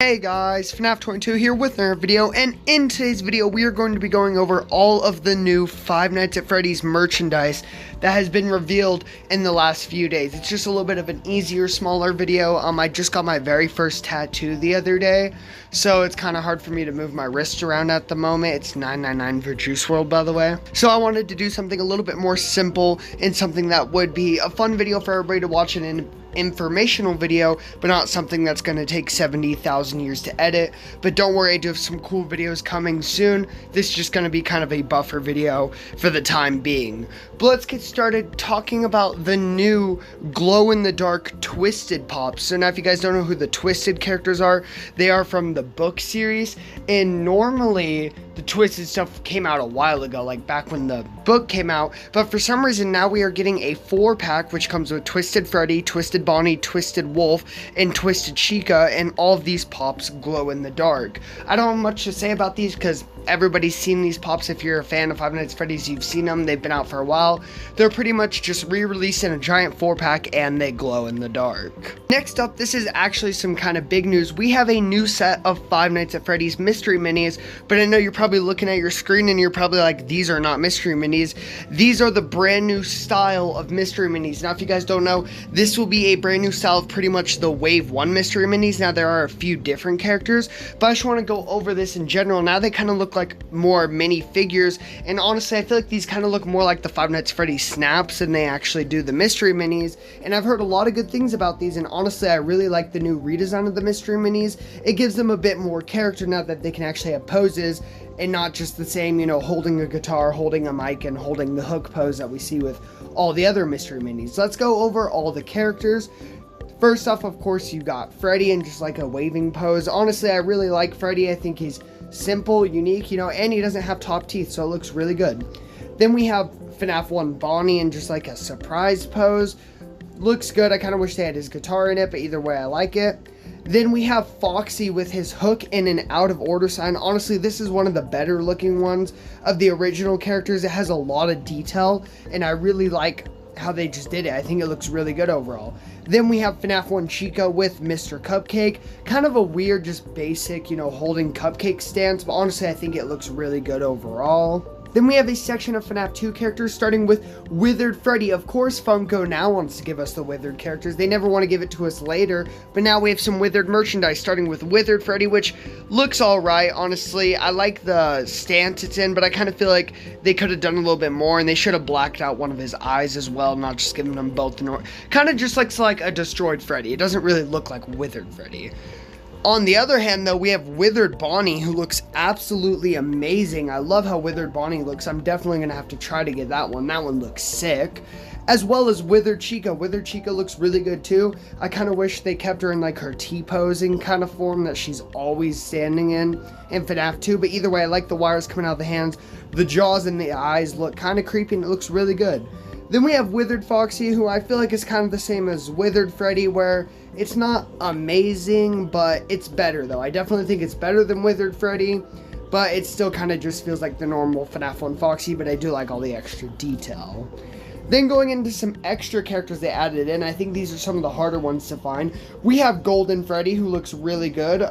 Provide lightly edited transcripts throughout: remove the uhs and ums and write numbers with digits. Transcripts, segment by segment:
Hey guys, Fnaf 22 here with another video, and in today's video we are going to be going over all of the new Five Nights at Freddy's merchandise that has been revealed in the last few days. It's just a little bit of an easier, smaller video. I just got my very first tattoo the other day, so it's kind of hard for me to move my wrist around at the moment. It's $9.99 for Juice WRLD, by the way. So I wanted to do something a little bit more simple and something that would be a fun video for everybody to watch and an informational video, but not something that's going to take 70,000 years to edit. But don't worry, I do have some cool videos coming soon. This is just going to be kind of a buffer video for the time being. But let's get started talking about the new glow-in-the-dark Twisted Pops. So now if you guys don't know who the Twisted characters are, they are from the book series, and normally the Twisted stuff came out a while ago, like back when the book came out, but for some reason now we are getting a 4-pack which comes with Twisted Freddy, Twisted Bonnie, Twisted Wolf, and Twisted Chica, and all of these pops glow in the dark. I don't have much to say about these because everybody's seen these pops. If you're a fan of Five Nights at Freddy's, you've seen them. They've been out for a while. They're pretty much just re-released in a giant 4-pack, and they glow in the dark. Next up, this is actually some kind of big news. We have a new set of Five Nights at Freddy's mystery minis, but I know you're probably looking at your screen and you're probably like, these are not mystery minis. These are the brand new style of mystery minis. Now, if you guys don't know, this will be a brand new style of pretty much the Wave 1 mystery minis. Now, there are a few different characters, but I just want to go over this in general. Now, they kind of look like more mini figures, and honestly, I feel like these kind of look more like the Five Nights at Freddy's snaps than they actually do the mystery minis, and I've heard a lot of good things about these, and honestly, I really like the new redesign of the mystery minis. It gives them a bit more character now that they can actually have poses, and not just the same, you know, holding a guitar, holding a mic, and holding the hook pose that we see with all the other mystery minis. Let's go over all the characters. First off, of course, you got Freddy in just like a waving pose. Honestly, I really like Freddy. I think he's simple, unique, you know, and he doesn't have top teeth, so it looks really good. Then we have Fnaf 1 Bonnie in just like a surprise pose. Looks good. I kind of wish they had his guitar in it, but either way, I like it. Then we have Foxy with his hook and an out of order sign. Honestly, this is one of the better looking ones of the original characters. It has a lot of detail, and I really like how they just did it. I think it looks really good overall. Then we have Fnaf 1 Chica with Mr. Cupcake. Kind of a weird, just basic, you know, holding cupcake stance, but honestly, I think it looks really good overall. Then we have a section of Fnaf 2 characters, starting with Withered Freddy. Of course, Funko now wants to give us the Withered characters. They never want to give it to us later, but now we have some Withered merchandise, starting with Withered Freddy, which looks alright, honestly. I like the stance it's in, but I kind of feel like they could have done a little bit more, and they should have blacked out one of his eyes as well, not just giving them both the kind of just looks like a destroyed Freddy. It doesn't really look like Withered Freddy. On the other hand, though, we have Withered Bonnie, who looks absolutely amazing. I love how Withered Bonnie looks. I'm definitely going to have to try to get that one. That one looks sick. As well as Withered Chica. Withered Chica looks really good, too. I kind of wish they kept her in, like, her T-posing kind of form that she's always standing in FNAF 2. But either way, I like the wires coming out of the hands. The jaws and the eyes look kind of creepy, and it looks really good. Then we have Withered Foxy, who I feel like is kind of the same as Withered Freddy, where it's not amazing, but it's better, though. I definitely think it's better than Withered Freddy, but it still kind of just feels like the normal Fnaf 1 Foxy, but I do like all the extra detail. Then going into some extra characters they added in, I think these are some of the harder ones to find. We have Golden Freddy, who looks really good.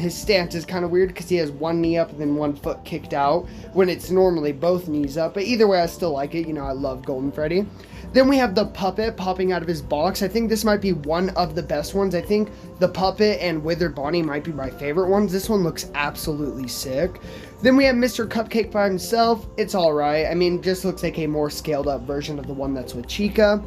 His stance is kind of weird because he has one knee up and then one foot kicked out, when it's normally both knees up. But either way, I still like it. You know, I love Golden Freddy. Then we have the puppet popping out of his box. I think this might be one of the best ones. I think the puppet and Withered Bonnie might be my favorite ones. This one looks absolutely sick. Then we have Mr. Cupcake by himself. It's alright. I mean, just looks like a more scaled up version of the one that's with Chica.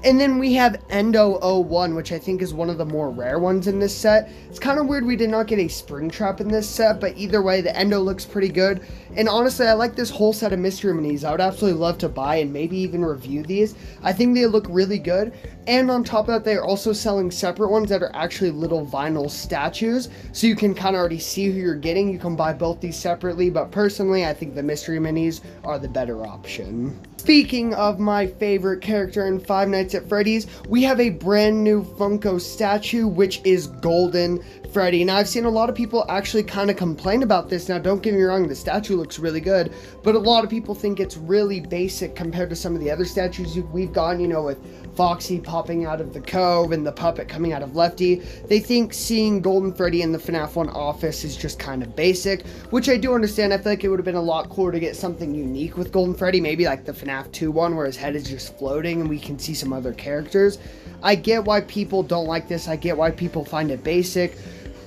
And then we have Endo 01, which I think is one of the more rare ones in this set. It's kind of weird we did not get a Springtrap in this set, but either way, the Endo looks pretty good. And honestly, I like this whole set of mystery minis. I would absolutely love to buy and maybe even review these. I think they look really good. And on top of that, they're also selling separate ones that are actually little vinyl statues. So you can kind of already see who you're getting. You can buy both these separately, but personally, I think the mystery minis are the better option. Speaking of my favorite character in Five Nights at Freddy's, we have a brand new Funko statue, which is Golden Freddy. Now, I've seen a lot of people actually kind of complain about this. Now, don't get me wrong, the statue looks really good, but a lot of people think it's really basic compared to some of the other statues we've gotten, you know, with Foxy popping out of the cove and the puppet coming out of Lefty. They think seeing Golden Freddy in the FNAF 1 office is just kind of basic, which I do understand. I feel like it would have been a lot cooler to get something unique with Golden Freddy, maybe like the FNAF 2 one where his head is just floating and we can see some other characters. I get why people don't like this. I get why people find it basic.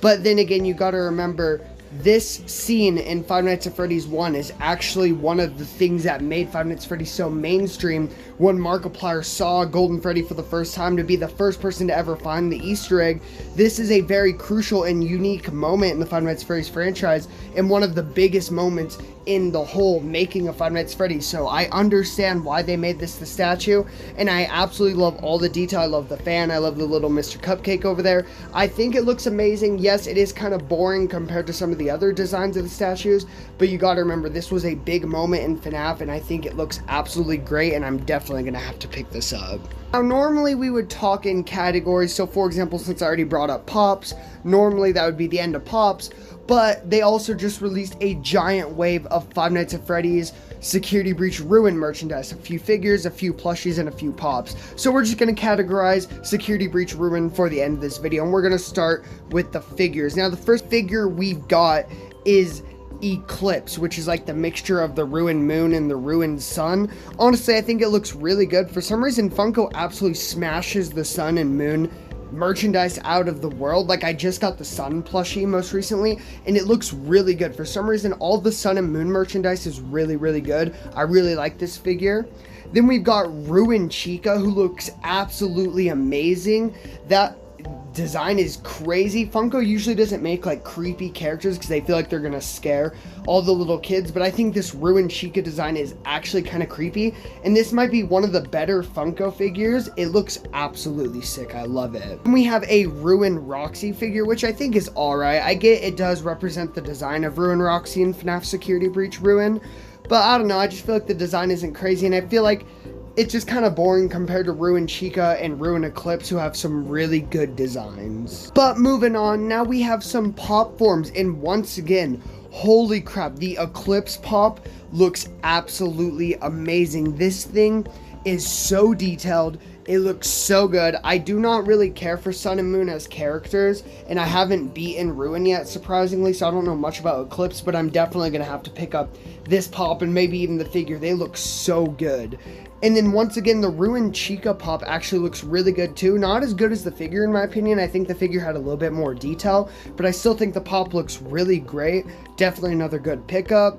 But then again, you gotta remember, this scene in Five Nights at Freddy's 1 is actually one of the things that made Five Nights at Freddy's so mainstream. When Markiplier saw Golden Freddy for the first time, to be the first person to ever find the Easter egg, this is a very crucial and unique moment in the Five Nights at Freddy's franchise, and one of the biggest moments in the whole making of Five Nights at Freddy's. So I understand why they made this the statue, and I absolutely love all the detail. I love the fan. I love the little Mr. Cupcake over there. I think it looks amazing. Yes, it is kind of boring compared to some of the other designs of the statues, but you gotta remember, this was a big moment in FNAF, and I think it looks absolutely great, and I'm definitely gonna have to pick this up. Now, normally we would talk in categories. So for example, since I already brought up Pops, normally that would be the end of Pops, but they also just released a giant wave of Five Nights at Freddy's Security Breach Ruin merchandise. A few figures, a few plushies, and a few pops. So we're just going to categorize Security Breach Ruin for the end of this video, and we're going to start with the figures. Now, the first figure we've got is Eclipse, which is like the mixture of the ruined moon and the ruined sun. Honestly, I think it looks really good. For some reason, Funko absolutely smashes the sun and moon merchandise out of the world. Like, I just got the sun plushie most recently, and it looks really good. For some reason, all the sun and moon merchandise is really, really good. I really like this figure. Then we've got Ruined Chica, who looks absolutely amazing. That design is crazy. Funko usually doesn't make like creepy characters because they feel like they're gonna scare all the little kids, but I think this Ruined Chica design is actually kind of creepy, and this might be one of the better Funko figures. It looks absolutely sick. I love it. And we have a Ruined Roxy figure, which I think is alright. I get it does represent the design of Ruined Roxy in FNAF Security Breach Ruin, but I don't know, I just feel like the design isn't crazy, and I feel like it's just kind of boring compared to Ruined Chica and Ruined Eclipse, who have some really good designs. But moving on, now we have some pop forms, and once again, holy crap, the Eclipse pop looks absolutely amazing. This thing is so detailed. It looks so good. I do not really care for Sun and Moon as characters, and I haven't beaten Ruin yet, surprisingly, so I don't know much about Eclipse, but I'm definitely going to have to pick up this pop and maybe even the figure. They look so good. And then once again, the Ruined Chica pop actually looks really good too. Not as good as the figure in my opinion. I think the figure had a little bit more detail, but I still think the pop looks really great. Definitely another good pickup.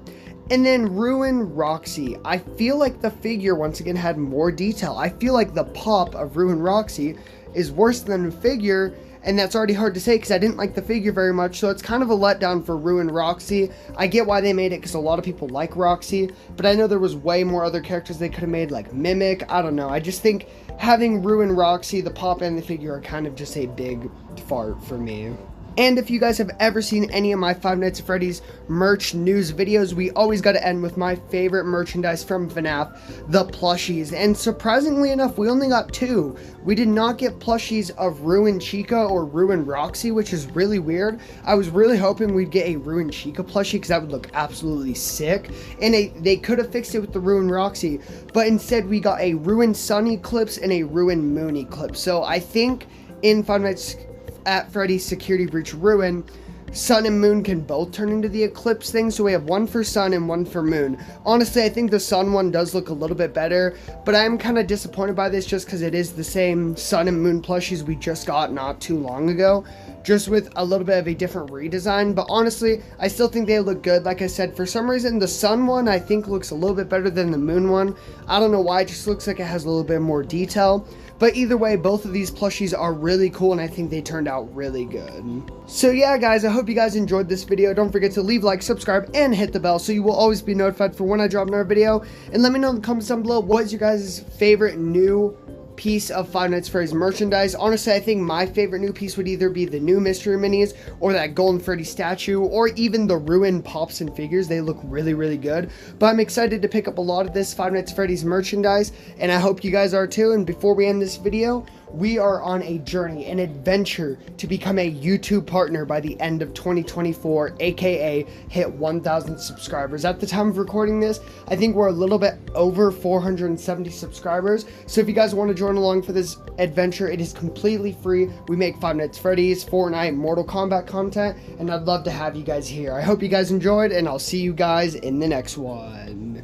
And then Ruined Roxy. I feel like the figure once again had more detail. I feel like the pop of Ruined Roxy is worse than the figure, and that's already hard to say because I didn't like the figure very much, so it's kind of a letdown for Ruined Roxy. I get why they made it because a lot of people like Roxy, but I know there was way more other characters they could have made, like Mimic. I don't know. I just think having Ruined Roxy, the pop, and the figure are kind of just a big fart for me. And if you guys have ever seen any of my Five Nights at Freddy's merch news videos, we always got to end with my favorite merchandise from FNAF, the plushies. And surprisingly enough, we only got two. We did not get plushies of Ruined Chica or Ruined Roxy, which is really weird. I was really hoping we'd get a Ruined Chica plushie because that would look absolutely sick. And they could have fixed it with the Ruined Roxy, but instead we got a Ruined Sun Eclipse and a Ruined Moon Eclipse. So I think in Five Nights at Freddy's Security Breach Ruin, Sun and Moon can both turn into the Eclipse thing, so we have one for Sun and one for Moon. Honestly, I think the Sun one does look a little bit better, but I'm kind of disappointed by this just because it is the same Sun and Moon plushies we just got not too long ago, just with a little bit of a different redesign. But honestly, I still think they look good. Like I said, for some reason, the Sun one I think looks a little bit better than the Moon one. I don't know why, it just looks like it has a little bit more detail. But either way, both of these plushies are really cool, and I think they turned out really good. So yeah, guys, I hope you guys enjoyed this video. Don't forget to leave, like, subscribe, and hit the bell so you will always be notified for when I drop another video. And let me know in the comments down below, what is your guys' favorite new piece of Five Nights at Freddy's merchandise. Honestly, I think my favorite new piece would either be the new mystery minis, or that Golden Freddy statue, or even the ruined pops and figures. They look really, really good. But I'm excited to pick up a lot of this Five Nights at Freddy's merchandise, and I hope you guys are too. And before we end this video, we are on a journey, an adventure to become a YouTube partner by the end of 2024, aka hit 1,000 subscribers. At the time of recording this, I think we're a little bit over 470 subscribers. So if you guys want to join along for this adventure, it is completely free. We make Five Nights at Freddy's, Fortnite, Mortal Kombat content, and I'd love to have you guys here. I hope you guys enjoyed, and I'll see you guys in the next one.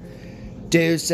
Deuces.